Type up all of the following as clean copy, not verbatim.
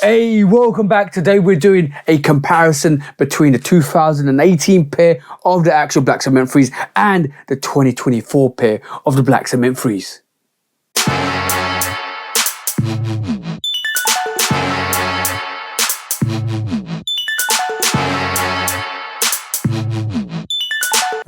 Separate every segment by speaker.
Speaker 1: Hey, welcome back. Today we're doing a comparison between the 2018 pair of the actual Black Cement Threes and the 2024 pair of the Black Cement Threes.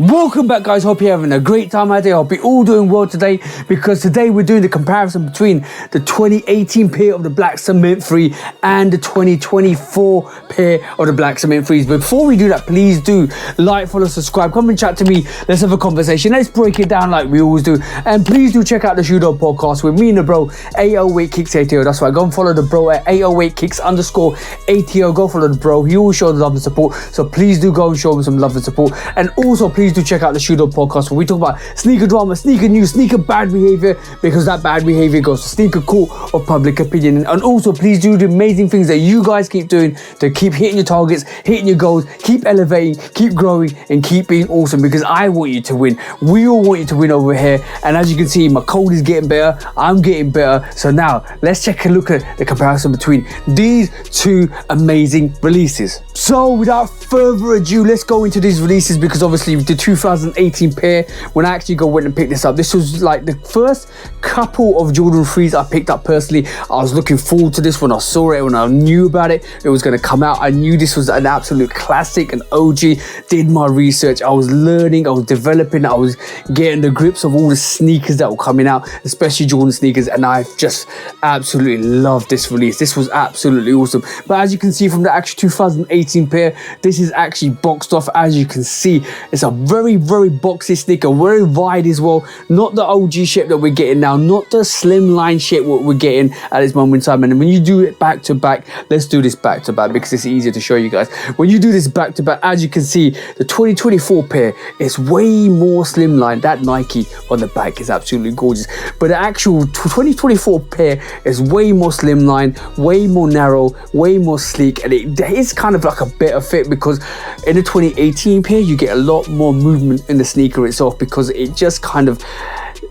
Speaker 1: Welcome back, guys. Hope you're having a great time out there. Hope you're all doing well today, because today we're doing the comparison between the 2018 pair of the Black Cement Three and the 2024 pair of the Black Cement Threes. But before we do that, please do like, follow, subscribe, come and chat to me. Let's have a conversation. Let's break it down like we always do. And please do check out the Shoe Dog podcast with me and the bro 808 Kicks ATO. That's right. Go and follow the bro at 808 Kicks _ATO. Go follow the bro. He always shows love and support. So please do go and show him some love and support. And also please do check out the Shoe Dog podcast where we talk about sneaker drama, sneaker news, sneaker bad behavior, because that bad behavior goes to sneaker court of public opinion. And also please do the amazing things that you guys keep doing to keep hitting your targets, hitting your goals, keep elevating, keep growing, and keep being awesome, because I want you to win. We all want you to win over here. And as you can see, my code is getting better, I'm getting better. So now let's take a look at the comparison between these two amazing releases. So without further ado, let's go into these releases, because obviously the 2018 pair, when I actually went and picked this up, this was like the first couple of Jordan 3s I picked up personally. I was looking forward to this when I saw it, when I knew about it, it was going to come out. I knew this was an absolute classic, an OG. Did my research, I was learning, I was developing, I was getting the grips of all the sneakers that were coming out, especially Jordan sneakers, and I just absolutely loved this release. This was absolutely awesome. But as you can see from the actual 2018 pair, this is actually boxed off. As you can see, it's a very boxy sneaker, very wide as well. Not the OG shape that we're getting now, not the slimline shape what we're getting at this moment in time. And when you do it back to back, let's do this back to back because it's easier to show you guys. When you do this back to back, as you can see, the 2024 pair is way more slimline. That Nike on the back is absolutely gorgeous, but the actual 2024 pair is way more slimline, way more narrow, way more sleek, and it is kind of like a better fit, because in the 2018 pair you get a lot more movement in the sneaker itself, because it just kind of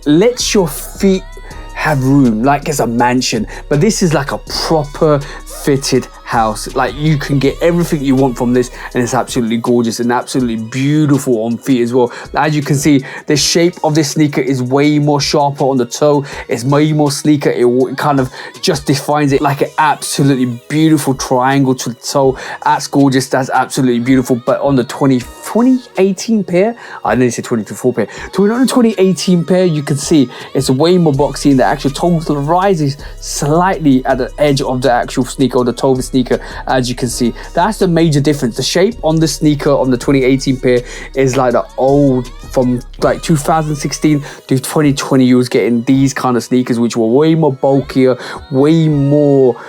Speaker 1: lets your feet have room like it's a mansion. But this is like a proper fitted house. Like, you can get everything you want from this, and it's absolutely gorgeous and absolutely beautiful on feet as well. As you can see, the shape of this sneaker is way more sharper on the toe. It's way more sleeker. It kind of just defines it like an absolutely beautiful triangle to the toe. That's gorgeous. That's absolutely beautiful. But on the 2018 pair, I didn't say 2024 pair, on the 2018 pair, you can see it's way more boxy, and the actual toe rises slightly at the edge of the actual sneaker, or the toe of the sneaker. As you can see, that's the major difference. The shape on the sneaker on the 2018 pair is like the old, from like 2016 to 2020, you was getting these kind of sneakers which were way more bulkier, way more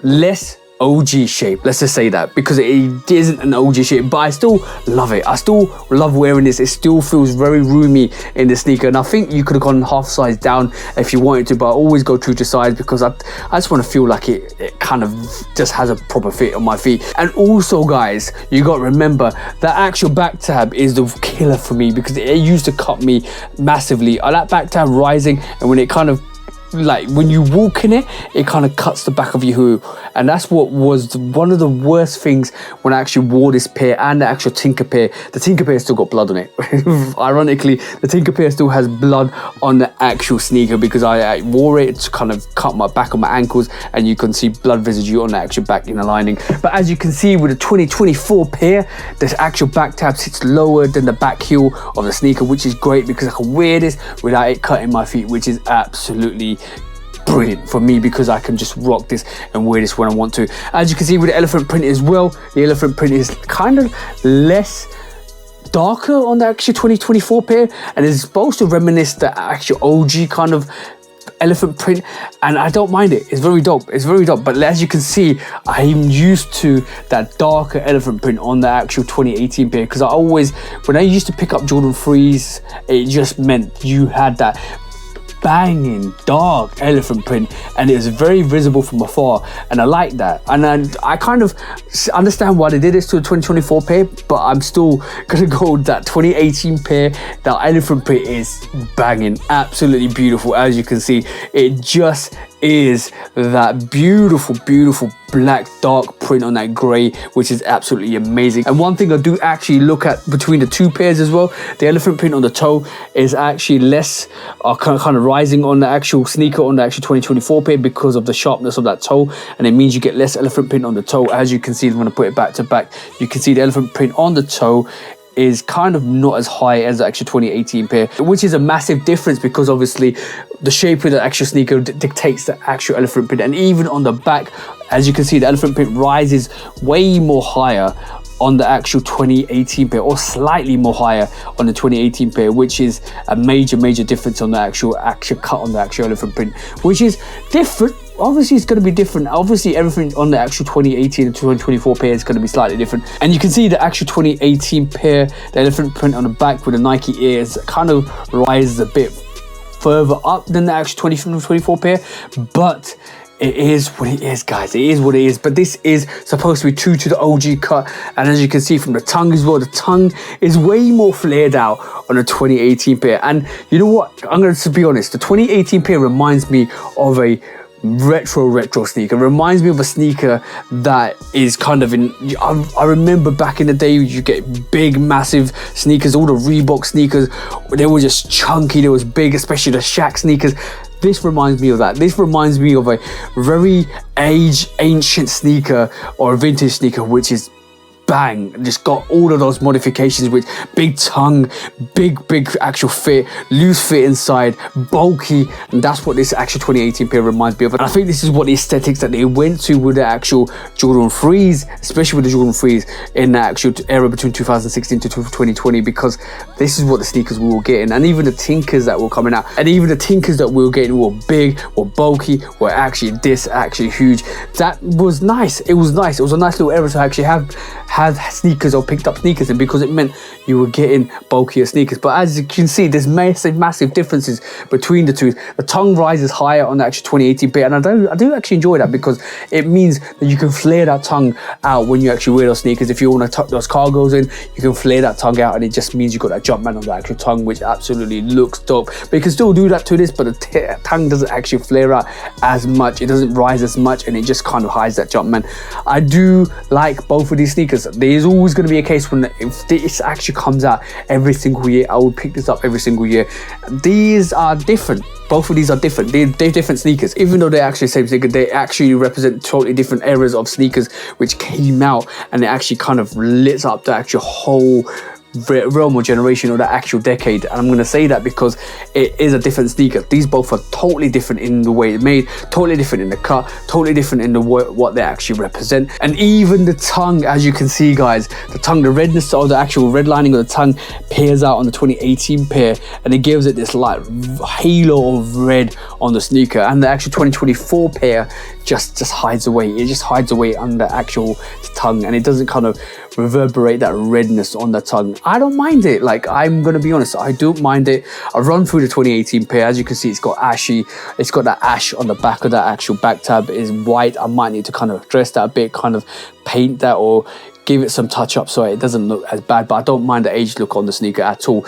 Speaker 1: less OG shape. Let's just say that, because it isn't an OG shape, but I still love it. I still love wearing this. It still feels very roomy in the sneaker, and I think you could have gone half size down if you wanted to, but I always go true to size, because I just want to feel like it kind of just has a proper fit on my feet. And also, guys, you got to remember that actual back tab is the killer for me, because it used to cut me massively. I like back tab rising, and when it kind of, like, when you walk in it, it kind of cuts the back of your hoop, and that's what was one of the worst things when I actually wore this pair and the actual Tinker pair. The Tinker pair still got blood on it. Ironically, the Tinker pair still has blood on the actual sneaker, because I wore it to kind of cut my back on my ankles, and you can see blood residue on the actual back inner lining. But as you can see with the 2024 pair, the actual back tab sits lower than the back heel of the sneaker, which is great, because I can wear this without it cutting my feet, which is absolutely brilliant for me, because I can just rock this and wear this when I want to. As you can see with the elephant print as well, the elephant print is kind of less darker on the actual 2024 pair, and it's supposed to reminisce the actual OG kind of elephant print, and I don't mind it. It's very dope. It's very dope. But as you can see, I'm used to that darker elephant print on the actual 2018 pair, because I always, when I used to pick up Jordan 3s, it just meant you had that banging dark elephant print, and it was very visible from afar, and I like that. And I kind of understand why they did this to the 2024 pair, but I'm still gonna go with that 2018 pair. That elephant print is banging, absolutely beautiful. As you can see, it just is that beautiful, beautiful black dark print on that grey, which is absolutely amazing. And one thing I do actually look at between the two pairs as well, the elephant print on the toe is actually less kind of rising on the actual sneaker on the actual 2024 pair because of the sharpness of that toe, and it means you get less elephant print on the toe. As you can see, when I put it back to back, you can see the elephant print on the toe is kind of not as high as the actual 2018 pair, which is a massive difference because obviously the shape of the actual sneaker dictates the actual elephant print. And even on the back, as you can see, the elephant print rises way more higher on the actual 2018 pair, or slightly more higher on the 2018 pair, which is a major difference on the actual cut on the actual elephant print, which is different. Obviously it's going to be different. Obviously everything on the actual 2018 and 2024 pair is going to be slightly different. And you can see the actual 2018 pair, the elephant print on the back with the Nike ears kind of rises a bit further up than the actual 2024 pair, but it is what it is, guys. It is what it is. But this is supposed to be true to the OG cut. And as you can see from the tongue as well, the tongue is way more flared out on the 2018 pair. And you know what? I'm going to be honest. The 2018 pair reminds me of a retro sneaker. Reminds me of a sneaker that is kind of in, I remember back in the day you get big massive sneakers, all the Reebok sneakers, they were just chunky, they was big, especially the Shaq sneakers. This reminds me of that. This reminds me of a very ancient sneaker or a vintage sneaker, which is bang, just got all of those modifications with big tongue, big actual fit, loose fit inside, bulky, and that's what this actual 2018 pair reminds me of. And I think this is what the aesthetics that they went to with the actual Jordan 3s, especially with the Jordan 3s in the actual era between 2016 to 2020, because this is what the sneakers we were getting. And even the Tinkers that were coming out, and even the Tinkers that we were getting were big, were bulky, were actually huge. That was nice. It was nice. It was a nice little era to actually have sneakers or picked up sneakers in, because it meant you were getting bulkier sneakers. But as you can see, there's massive differences between the two. The tongue rises higher on the actual 2018 pair, and I do actually enjoy that, because it means that you can flare that tongue out when you actually wear those sneakers. If you want to tuck those cargos in, you can flare that tongue out, and it just means you got that Jumpman on the actual tongue, which absolutely looks dope. But you can still do that to this, but the tongue doesn't actually flare out as much, it doesn't rise as much, and it just kind of hides that Jumpman. I do like both of these sneakers. There is always going to be a case when, if this actually comes out every single year, I would pick this up every single year. These are different. Both of these are different. They're different sneakers. Even though they're actually the same sneaker, they actually represent totally different eras of sneakers which came out, and it actually kind of lit up the actual whole realm or generation or the actual decade. And I'm going to say that because it is a different sneaker. These both are totally different in the way it's made, totally different in the cut, totally different in the what they actually represent. And even the tongue, as you can see, guys, the tongue, the redness of the actual red lining of the tongue peers out on the 2018 pair, and it gives it this like halo of red on the sneaker. And the actual 2024 pair just hides away. It just hides away under actual tongue, and it doesn't kind of reverberate that redness on the tongue. I don't mind it. Like, I'm gonna be honest, I don't mind it. I've run through the 2018 pair. As you can see, it's got that ash on the back of that actual back tab. It is white. I might need to kind of dress that a bit, kind of paint that or give it some touch up so it doesn't look as bad, but I don't mind the aged look on the sneaker at all.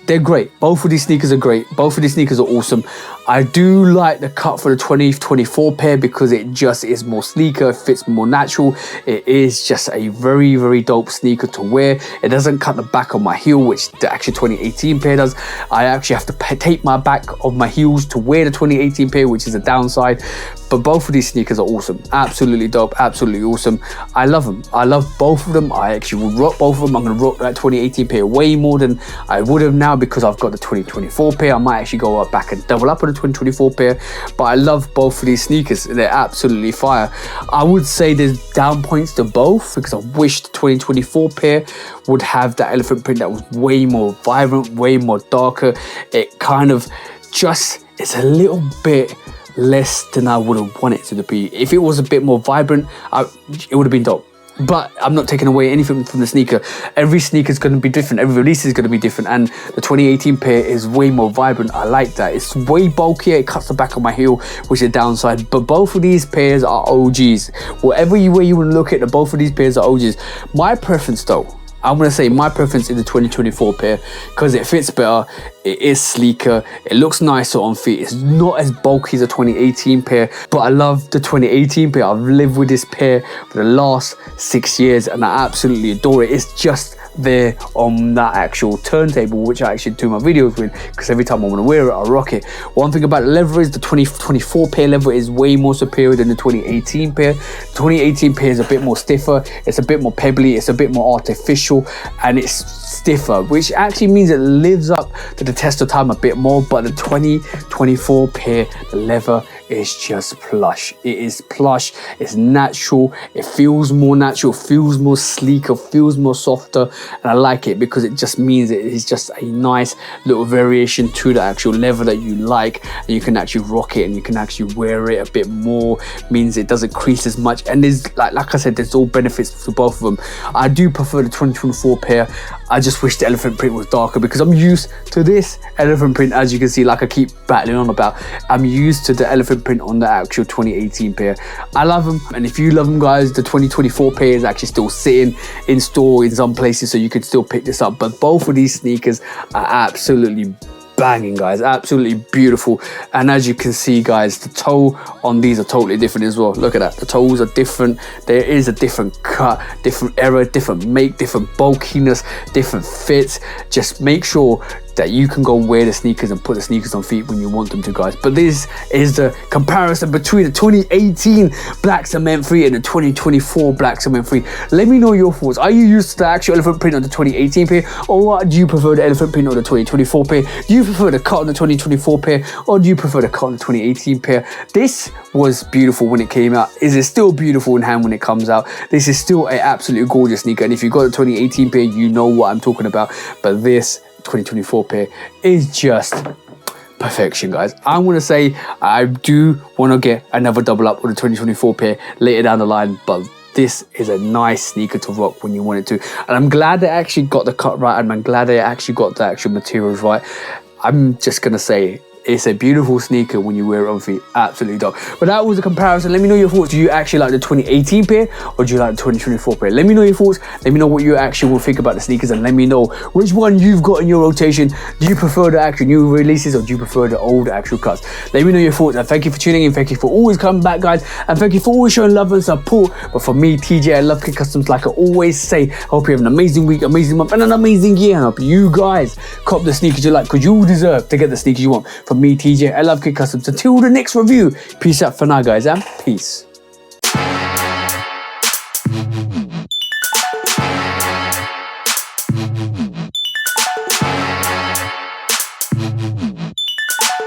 Speaker 1: They're great. Both of these sneakers are great. Both of these sneakers are awesome. I do like the cut for the 2024 pair because it just is more sleeker, fits more natural. It is just a very dope sneaker to wear. It doesn't cut the back of my heel, which the actual 2018 pair does. I actually have to tape my back of my heels to wear the 2018 pair, which is a downside. But both of these sneakers are awesome. Absolutely dope, absolutely awesome. I love them. I love both of them. I actually would rock both of them. I'm going to rock that 2018 pair way more than I would have now because I've got the 2024 pair. I might actually go back and double up on the 2024 pair. But I love both of these sneakers. They're absolutely fire. I would say there's down points to both because I wish the 2024 pair would have that elephant print that was way more vibrant, way more darker. It kind of just, it's a little bit less than I would have wanted it to be. If it was a bit more vibrant, it would have been dope. But I'm not taking away anything from the sneaker. Every sneaker is going to be different. Every release is going to be different. And the 2018 pair is way more vibrant. I like that. It's way bulkier. It cuts the back of my heel, which is a downside. But both of these pairs are OGs. Whatever way you want to look at it, both of these pairs are OGs. My preference though, I'm gonna say my preference is the 2024 pair because it fits better, it is sleeker, it looks nicer on feet, it's not as bulky as the 2018 pair, but I love the 2018 pair. I've lived with this pair for the last 6 years and I absolutely adore it. It's just there on that actual turntable, which I actually do my videos with, because every time I want to wear it, I rock it. One thing about the leather is the 2024 pair leather is way more superior than the 2018 pair. The 2018 pair is a bit more stiffer, it's a bit more pebbly, it's a bit more artificial, and it's stiffer, which actually means it lives up to the test of time a bit more. But the 2024 pair, the leather is just plush. It is plush, it's natural, it feels more natural, feels more sleeker, feels more softer, and I like it because it just means it is just a nice little variation to the actual leather that you like, and you can actually rock it and you can actually wear it a bit more, means it doesn't crease as much, and there's like I said, there's all benefits to both of them. I do prefer the 2024 pair. I just wish the elephant print was darker because I'm used to this elephant print, as you can see, like I keep battling on about. I'm used to the elephant print on the actual 2018 pair. I love them, and if you love them, guys, the 2024 pair is actually still sitting in store in some places, so you could still pick this up. But both of these sneakers are absolutely banging, guys, absolutely beautiful. And as you can see, guys, the toe on these are totally different as well. Look at that, the toes are different, there is a different cut, different era, different make, different bulkiness, different fits. Just make sure that you can go wear the sneakers and put the sneakers on feet when you want them to, guys. But this is the comparison between the 2018 Black Cement Free and the 2024 Black Cement Free. Let me know your thoughts. Are you used to the actual elephant print on the 2018 pair, or what do you prefer, the elephant print on the 2024 pair? Do you prefer the cut on the 2024 pair, or do you prefer the cut on the 2018 pair? This was beautiful when it came out. Is it still beautiful in hand when it comes out? This is still an absolutely gorgeous sneaker, and if you got the 2018 pair, you know what I'm talking about. But this 2024 pair is just perfection, guys. I'm gonna say I do want to get another double up with the 2024 pair later down the line, but this is a nice sneaker to rock when you want it to, and I'm glad they actually got the cut right, and I'm glad they actually got the actual materials right. I'm just gonna say it's a beautiful sneaker when you wear it on feet. Absolutely dope. But that was a comparison. Let me know your thoughts. Do you actually like the 2018 pair, or do you like the 2024 pair? Let me know your thoughts. Let me know what you actually will think about the sneakers, and let me know which one you've got in your rotation. Do you prefer the actual new releases, or do you prefer the old actual cuts? Let me know your thoughts, and thank you for tuning in. Thank you for always coming back, guys, and thank you for always showing love and support. But for me, TJ, I love Kit Customs, like I always say, I hope you have an amazing week, amazing month, and an amazing year. And I hope you guys cop the sneakers you like, because you deserve to get the sneakers you want. For me, TJ, I love Kit Customs. Until the next review, peace out for now, guys, and peace.